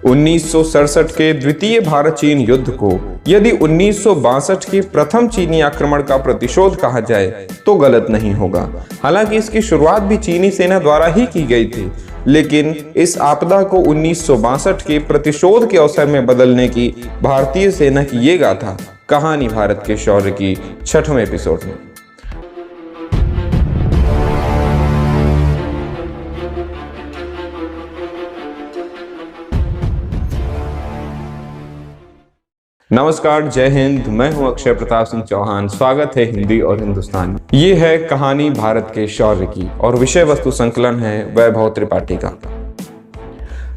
1967 के द्वितीय भारत चीन युद्ध को यदि 1962 के प्रथम चीनी आक्रमण का प्रतिशोध कहा जाए तो गलत नहीं होगा। हालांकि इसकी शुरुआत भी चीनी सेना द्वारा ही की गई थी, लेकिन इस आपदा को 1962 के प्रतिशोध के अवसर में बदलने की भारतीय सेना की ये गाथा कहानी भारत के शौर्य की 6वें एपिसोड में। नमस्कार, जय हिंद। मैं हूं अक्षय प्रताप सिंह चौहान। स्वागत है हिंदी और हिंदुस्तान। ये है कहानी भारत के शौर्य की और विषय वस्तु संकलन है वैभव त्रिपाठी का।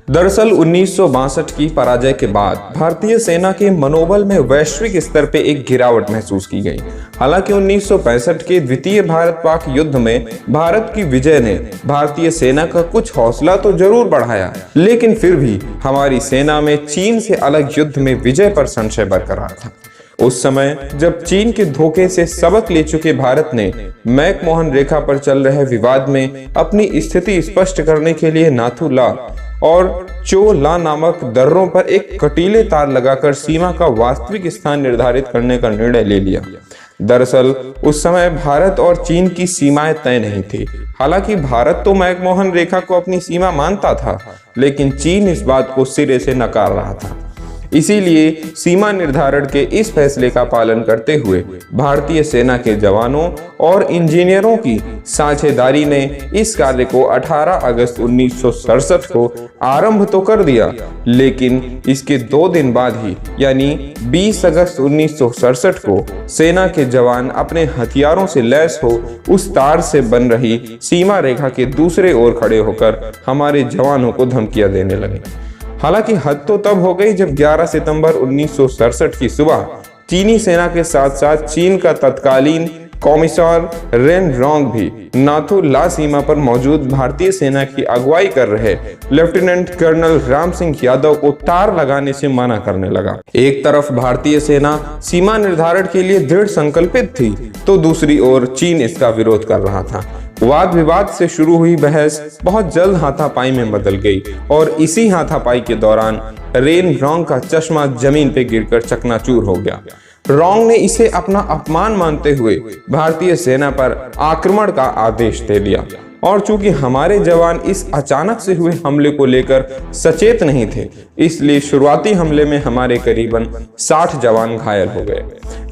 दरअसल 1962 की पराजय के बाद भारतीय सेना के मनोबल में वैश्विक स्तर पे एक गिरावट महसूस की गई। हालांकि 1965 के द्वितीय भारत पाक युद्ध में भारत की विजय ने भारतीय सेना का कुछ हौसला तो जरूर बढ़ाया, लेकिन फिर भी हमारी सेना में चीन से अलग युद्ध में विजय पर संशय बरकरार था। उस समय जब चीन के धोखे से सबक ले चुके भारत ने मैकमोहन रेखा पर चल रहे विवाद में अपनी स्थिति स्पष्ट करने के लिए नाथू ला और चो ला नामक दर्रों पर एक कटीले तार लगाकर सीमा का वास्तविक स्थान निर्धारित करने का निर्णय ले लिया। दरअसल उस समय भारत और चीन की सीमाएं तय नहीं थी। हालांकि भारत तो मैकमोहन रेखा को अपनी सीमा मानता था, लेकिन चीन इस बात को सिरे से नकार रहा था। इसीलिए सीमा निर्धारण के इस फैसले का पालन करते हुए भारतीय सेना के जवानों और इंजीनियरों की साझेदारी ने इस कार्य को 18 अगस्त 1967 को आरंभ तो कर दिया, लेकिन इसके 2 दिन बाद ही यानी 20 अगस्त 1967 को सेना के जवान अपने हथियारों से लैस हो उस तार से बन रही सीमा रेखा के दूसरे ओर खड़े होकर हमारे जवानों को धमकियां देने लगे। हालांकि हद तो तब हो गई जब 11 सितंबर 1967 की सुबह चीनी सेना के साथ साथ चीन का तत्कालीन कॉमिसार रेन रोंग भी नाथू ला सीमा पर मौजूद भारतीय सेना की अगुवाई कर रहे लेफ्टिनेंट कर्नल राम सिंह यादव को तार लगाने से मना करने लगा। एक तरफ भारतीय सेना सीमा निर्धारण के लिए दृढ़ संकल्पित थी, तो दूसरी ओर चीन इसका विरोध कर रहा था। वाद विवाद से शुरू हुई बहस बहुत जल्द हाथापाई में बदल गई और इसी हाथापाई के दौरान रेन रोंग का चश्मा जमीन पे गिरकर चकनाचूर हो गया। रोंग ने इसे अपना अपमान मानते हुए भारतीय सेना पर आक्रमण का आदेश दे दिया और चूंकि हमारे जवान इस अचानक से हुए हमले को लेकर सचेत नहीं थे, इसलिए शुरुआती हमले में हमारे करीबन 60 जवान घायल हो गए।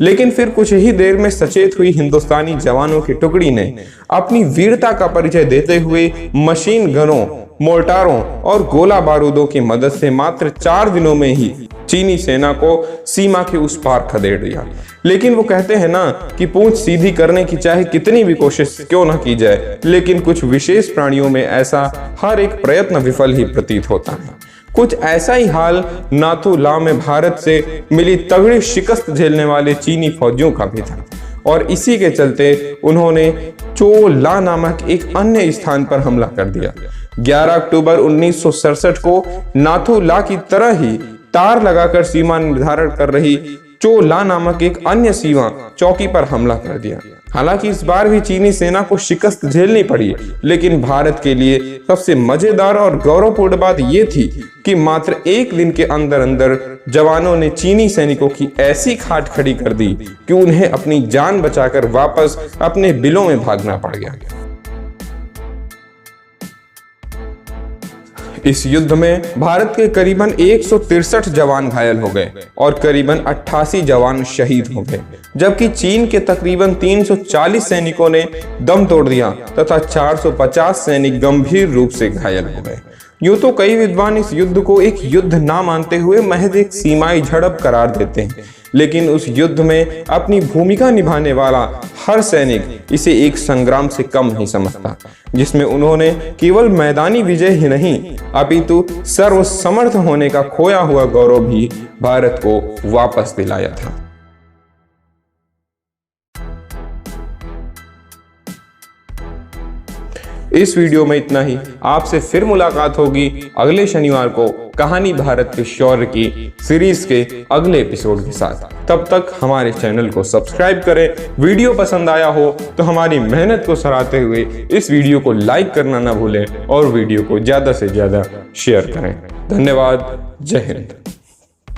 लेकिन फिर कुछ ही देर में सचेत हुई हिंदुस्तानी जवानों की टुकड़ी ने अपनी वीरता का परिचय देते हुए मशीन गनों, मोर्टारों और गोला बारूदों की मदद से मात्र 4 दिनों में ही चीनी सेना को सीमा के उस पार खदेड़ दिया। लेकिन वो कहते हैं ना कि पूंछ सीधी करने की चाहे कितनी भी कोशिश क्यों ना की जाए, लेकिन कुछ विशेष प्राणियों में ऐसा हर एक प्रयत्न विफल ही प्रतीत होता है। कुछ ऐसा ही हाल नाथू ला में भारत से मिली तगड़ी शिकस्त झेलने वाले चीनी फौजियों का भी था और इसी के चलते उन्होंने चो ला नामक एक अन्य स्थान पर हमला कर दिया। 11 अक्टूबर 1967 को नाथू ला की तरह ही तार लगाकर सीमा निर्धारण कर रही चो ला नामक एक अन्य सीमा चौकी पर हमला कर दिया। हालांकि इस बार भी चीनी सेना को शिकस्त झेलनी पड़ी, लेकिन भारत के लिए सबसे मजेदार और गौरवपूर्ण बात यह थी कि मात्र 1 दिन के अंदर अंदर जवानों ने चीनी सैनिकों की ऐसी खाट खड़ी कर दी कि उन्हें अपनी जान बचाकर वापस अपने बिलों में भागना पड़ गया। इस युद्ध में भारत के करीबन 163 जवान घायल हो गए और करीबन 88 जवान शहीद हो गए, जबकि चीन के तकरीबन 340 सैनिकों ने दम तोड़ दिया तथा 450 सैनिक गंभीर रूप से घायल हो गए। यूं तो कई विद्वान इस युद्ध को एक युद्ध ना मानते हुए महज एक सीमाई झड़प करार देते हैं, लेकिन उस युद्ध में अपनी भूमिका निभाने वाला हर सैनिक इसे एक संग्राम से कम नहीं समझता, जिसमें उन्होंने केवल मैदानी विजय ही नहीं अपितु सर्वसमर्थ होने का खोया हुआ गौरव भी भारत को वापस दिलाया था। इस वीडियो में इतना ही। आपसे फिर मुलाकात होगी अगले शनिवार को कहानी भारत के शौर्य की सीरीज के अगले एपिसोड के साथ। तब तक हमारे चैनल को सब्सक्राइब करें। वीडियो पसंद आया हो तो हमारी मेहनत को सराहते हुए इस वीडियो को लाइक करना ना भूलें और वीडियो को ज्यादा से ज्यादा शेयर करें। धन्यवाद। जय हिंद।